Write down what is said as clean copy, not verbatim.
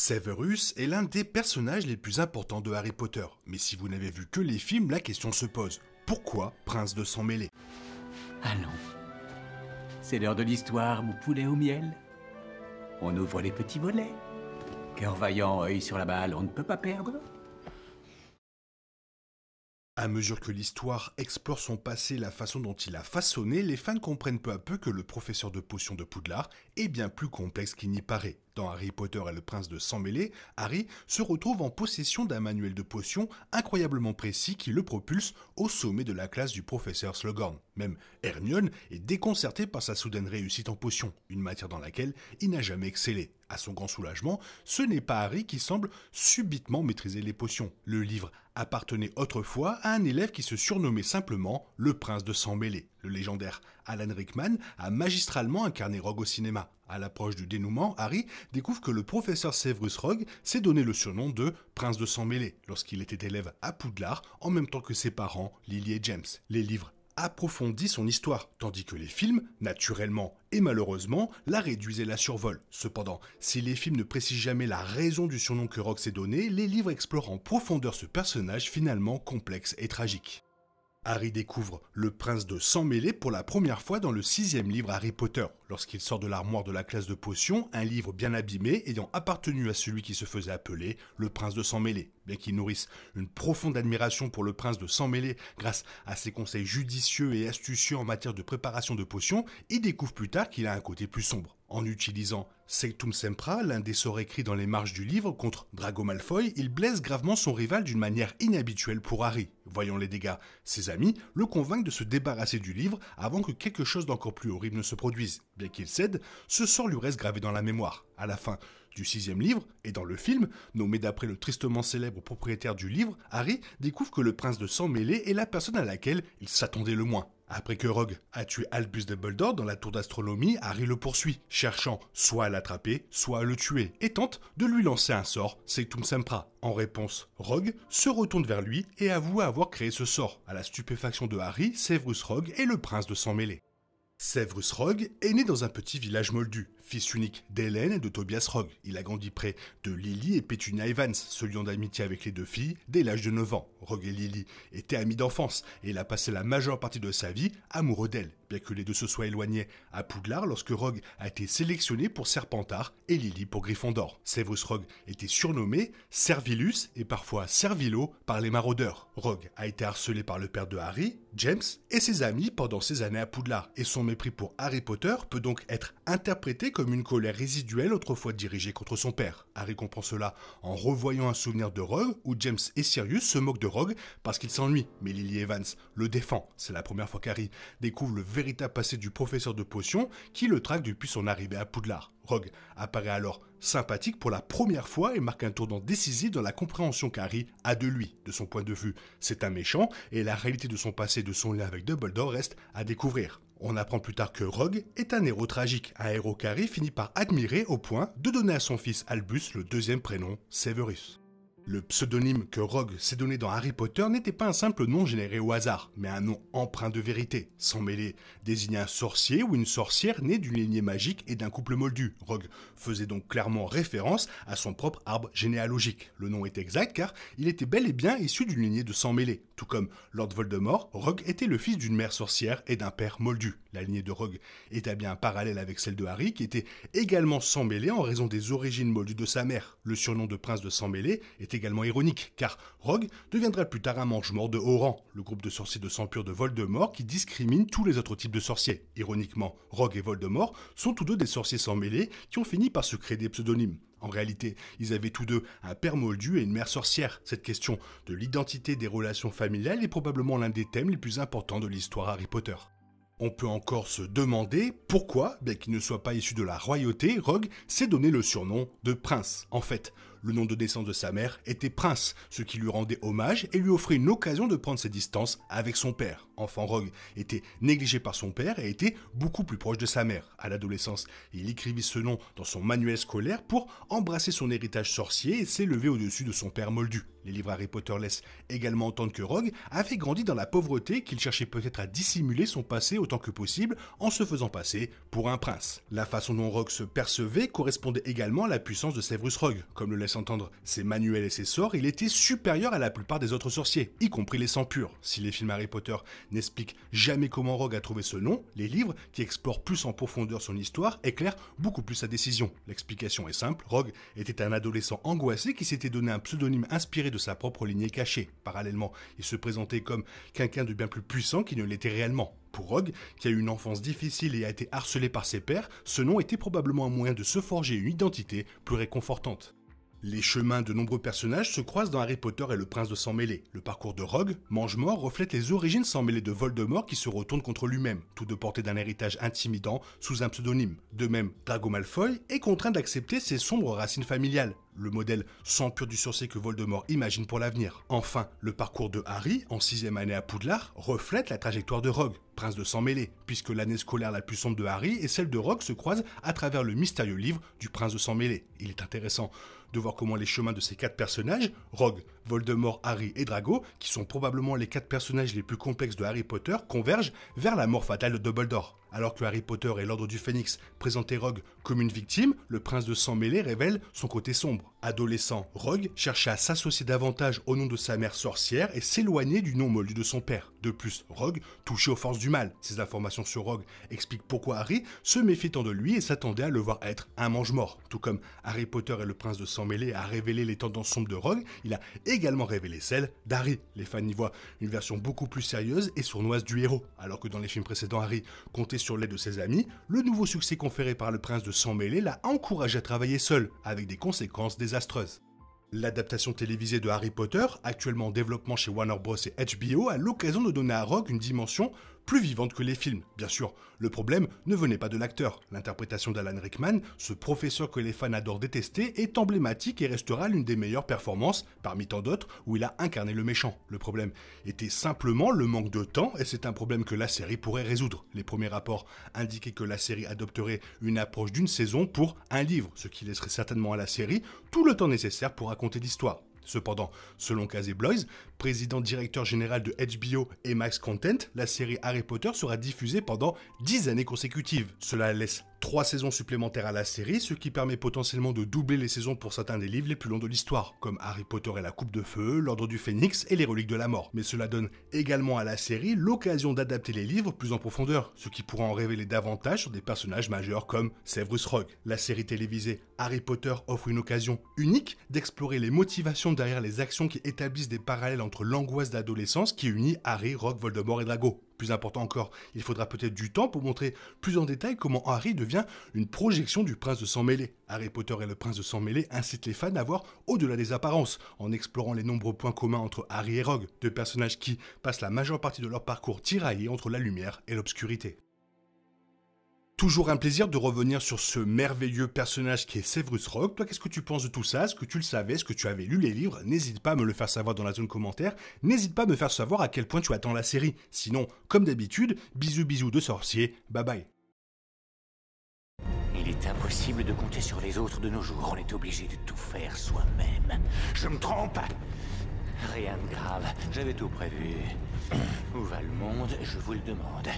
Severus est l'un des personnages les plus importants de Harry Potter, mais si vous n'avez vu que les films, la question se pose. Pourquoi Prince de Sang Mêlé? Allons. C'est l'heure de l'histoire, mon poulet au miel. On ouvre les petits volets. Cœur vaillant, œil sur la balle, on ne peut pas perdre. À mesure que l'histoire explore son passé et la façon dont il a façonné, les fans comprennent peu à peu que le professeur de potions de Poudlard est bien plus complexe qu'il n'y paraît. Dans Harry Potter et le Prince de Sang Mêlé, Harry se retrouve en possession d'un manuel de potions incroyablement précis qui le propulse au sommet de la classe du professeur Slughorn. Même Hermione est déconcertée par sa soudaine réussite en potions, une matière dans laquelle il n'a jamais excellé. À son grand soulagement, ce n'est pas Harry qui semble subitement maîtriser les potions. Le livre appartenait autrefois à un élève qui se surnommait simplement le Prince de Sang Mêlé. Le légendaire Alan Rickman a magistralement incarné Rogue au cinéma. À l'approche du dénouement, Harry découvre que le professeur Severus Rogue s'est donné le surnom de Prince de Sang Mêlé lorsqu'il était élève à Poudlard en même temps que ses parents, Lily et James. Les livres approfondissent son histoire, tandis que les films, naturellement et malheureusement, la réduisent et la survolent. Cependant, si les films ne précisent jamais la raison du surnom que Rogue s'est donné, les livres explorent en profondeur ce personnage finalement complexe et tragique. Harry découvre le Prince de Sang Mêlé pour la première fois dans le 6e livre Harry Potter, lorsqu'il sort de l'armoire de la classe de potions, un livre bien abîmé ayant appartenu à celui qui se faisait appeler le Prince de Sang Mêlé. Bien qu'il nourrisse une profonde admiration pour le Prince de Sang Mêlé grâce à ses conseils judicieux et astucieux en matière de préparation de potions, il découvre plus tard qu'il a un côté plus sombre. En utilisant Sectum Sempra, l'un des sorts écrits dans les marges du livre contre Drago Malfoy, il blesse gravement son rival d'une manière inhabituelle pour Harry. Voyant les dégâts, ses amis le convainquent de se débarrasser du livre avant que quelque chose d'encore plus horrible ne se produise. Bien qu'il cède, ce sort lui reste gravé dans la mémoire. À la fin du 6e livre, et dans le film, nommé d'après le tristement célèbre propriétaire du livre, Harry découvre que le Prince de Sang Mêlé est la personne à laquelle il s'attendait le moins. Après que Rogue a tué Albus Dumbledore dans la tour d'astronomie, Harry le poursuit, cherchant soit à l'attraper, soit à le tuer, et tente de lui lancer un sort, Sectum Sempra. En réponse, Rogue se retourne vers lui et avoue avoir créé ce sort. À la stupéfaction de Harry, Severus Rogue est le Prince de Sang Mêlé. Severus Rogue est né dans un petit village moldu, fils unique d'Hélène et de Tobias Rogue. Il a grandi près de Lily et Petunia Evans, se liant d'amitié avec les deux filles dès l'âge de 9 ans. Rogue et Lily étaient amis d'enfance et il a passé la majeure partie de sa vie amoureux d'elle, bien que les deux se soient éloignés à Poudlard lorsque Rogue a été sélectionné pour Serpentard et Lily pour Gryffondor. Severus Rogue était surnommé Servilus et parfois Servilo par les maraudeurs. Rogue a été harcelé par le père de Harry, James, et ses amis pendant ses années à Poudlard, et son mépris pour Harry Potter peut donc être interprété comme une colère résiduelle autrefois dirigée contre son père. Harry comprend cela en revoyant un souvenir de Rogue où James et Sirius se moquent de Rogue parce qu'il s'ennuie, mais Lily Evans le défend. C'est la première fois qu'Harry découvre le véritable passé du professeur de potions qui le traque depuis son arrivée à Poudlard. Rogue apparaît alors sympathique pour la première fois et marque un tournant décisif dans la compréhension qu'Harry a de lui. De son point de vue, c'est un méchant et la réalité de son passé et de son lien avec Dumbledore reste à découvrir. On apprend plus tard que Rogue est un héros tragique, un héros qu'Harry finit par admirer au point de donner à son fils Albus le deuxième prénom, Severus. Le pseudonyme que Rogue s'est donné dans Harry Potter n'était pas un simple nom généré au hasard, mais un nom empreint de vérité. Sang Mêlé désignait un sorcier ou une sorcière née d'une lignée magique et d'un couple moldu. Rogue faisait donc clairement référence à son propre arbre généalogique. Le nom est exact car il était bel et bien issu d'une lignée de Sang Mêlé. Tout comme Lord Voldemort, Rogue était le fils d'une mère sorcière et d'un père moldu. La lignée de Rogue établit un parallèle avec celle de Harry qui était également Sang Mêlé en raison des origines moldues de sa mère. Le surnom de Prince de Sang Mêlé est également ironique, car Rogue deviendra plus tard un mange-mort de haut rang, le groupe de sorciers de sang pur de Voldemort qui discrimine tous les autres types de sorciers. Ironiquement, Rogue et Voldemort sont tous deux des sorciers Sang Mêlé qui ont fini par se créer des pseudonymes. En réalité, ils avaient tous deux un père moldu et une mère sorcière. Cette question de l'identité des relations familiales est probablement l'un des thèmes les plus importants de l'histoire Harry Potter. On peut encore se demander pourquoi, bien qu'il ne soit pas issu de la royauté, Rogue s'est donné le surnom de prince. En fait, Le nom de naissance de sa mère était Prince, ce qui lui rendait hommage et lui offrait une occasion de prendre ses distances avec son père. Enfant, Rogue était négligé par son père et était beaucoup plus proche de sa mère. À l'adolescence, il écrivit ce nom dans son manuel scolaire pour embrasser son héritage sorcier et s'élever au-dessus de son père moldu. Les livres Harry Potter laissent également entendre que Rogue avait grandi dans la pauvreté, qu'il cherchait peut-être à dissimuler son passé autant que possible en se faisant passer pour un prince. La façon dont Rogue se percevait correspondait également à la puissance de Severus Rogue. Comme le laissent entendre ses manuels et ses sorts, il était supérieur à la plupart des autres sorciers, y compris les sangs purs. Si les films Harry Potter n'expliquent jamais comment Rogue a trouvé ce nom, les livres, qui explorent plus en profondeur son histoire, éclairent beaucoup plus sa décision. L'explication est simple, Rogue était un adolescent angoissé qui s'était donné un pseudonyme inspiré de sa propre lignée cachée. Parallèlement, il se présentait comme quelqu'un de bien plus puissant qu'il ne l'était réellement. Pour Rogue, qui a eu une enfance difficile et a été harcelé par ses pairs, ce nom était probablement un moyen de se forger une identité plus réconfortante. Les chemins de nombreux personnages se croisent dans Harry Potter et le Prince de Sang-Mêlé. Le parcours de Rogue, Mange-Mort, reflète les origines sang-mêlées de Voldemort qui se retourne contre lui-même, tout de portée d'un héritage intimidant sous un pseudonyme. De même, Drago Malfoy est contraint d'accepter ses sombres racines familiales, le modèle sang pur du sorcier que Voldemort imagine pour l'avenir. Enfin, le parcours de Harry, en 6e année à Poudlard, reflète la trajectoire de Rogue, Prince de Sang-Mêlé, puisque l'année scolaire la plus sombre de Harry et celle de Rogue se croisent à travers le mystérieux livre du Prince de Sang-Mêlé. Il est intéressant de voir comment les chemins de ces 4 personnages, Rogue, Voldemort, Harry et Drago, qui sont probablement les 4 personnages les plus complexes de Harry Potter, convergent vers la mort fatale de Dumbledore. Alors que Harry Potter et l'Ordre du Phénix présentaient Rogue comme une victime, le Prince de Sang-Mêlé révèle son côté sombre. Adolescent, Rogue cherchait à s'associer davantage au nom de sa mère sorcière et s'éloigner du nom moldu de son père. De plus, Rogue touchait aux forces du mal. Ces informations sur Rogue expliquent pourquoi Harry se méfiait tant de lui et s'attendait à le voir être un mange-mort. Tout comme Harry Potter et le Prince de Sang-Mêlé a révélé les tendances sombres de Rogue, il a également révélé celles d'Harry. Les fans y voient une version beaucoup plus sérieuse et sournoise du héros. Alors que dans les films précédents, Harry comptait sur l'aide de ses amis, le nouveau succès conféré par le Prince de Sang-Mêlé l'a encouragé à travailler seul, avec des conséquences désastreuses. L'adaptation télévisée de Harry Potter, actuellement en développement chez Warner Bros et HBO, a l'occasion de donner à Rogue une dimension plus vivante que les films. Bien sûr, le problème ne venait pas de l'acteur. L'interprétation d'Alan Rickman, ce professeur que les fans adorent détester, est emblématique et restera l'une des meilleures performances, parmi tant d'autres, où il a incarné le méchant. Le problème était simplement le manque de temps, et c'est un problème que la série pourrait résoudre. Les premiers rapports indiquaient que la série adopterait une approche d'une saison pour un livre, ce qui laisserait certainement à la série tout le temps nécessaire pour raconter l'histoire. Cependant, selon Casey Bloys, président-directeur général de HBO et Max Content, la série Harry Potter sera diffusée pendant 10 années consécutives. Cela laisse 3 saisons supplémentaires à la série, ce qui permet potentiellement de doubler les saisons pour certains des livres les plus longs de l'histoire, comme Harry Potter et la Coupe de Feu, l'Ordre du Phénix et les Reliques de la Mort. Mais cela donne également à la série l'occasion d'adapter les livres plus en profondeur, ce qui pourra en révéler davantage sur des personnages majeurs comme Severus Rogue. La série télévisée Harry Potter offre une occasion unique d'explorer les motivations derrière les actions qui établissent des parallèles entre l'angoisse d'adolescence qui unit Harry, Rogue, Voldemort et Drago. Plus important encore, il faudra peut-être du temps pour montrer plus en détail comment Harry devient une projection du Prince de Sang-Mêlé. Harry Potter et le Prince de Sang-Mêlé incitent les fans à voir au-delà des apparences, en explorant les nombreux points communs entre Harry et Rogue, deux personnages qui passent la majeure partie de leur parcours tiraillés entre la lumière et l'obscurité. Toujours un plaisir de revenir sur ce merveilleux personnage qui est Severus Rogue. Toi, qu'est-ce que tu penses de tout ça? Est-ce que tu le savais? Est-ce que tu avais lu les livres? N'hésite pas à me le faire savoir dans la zone commentaire. N'hésite pas à me faire savoir à quel point tu attends la série. Sinon, comme d'habitude, bisous bisous de sorcier, bye bye. Il est impossible de compter sur les autres de nos jours. On est obligé de tout faire soi-même. Je me trompe? Rien de grave. J'avais tout prévu. Où va le monde? Je vous le demande.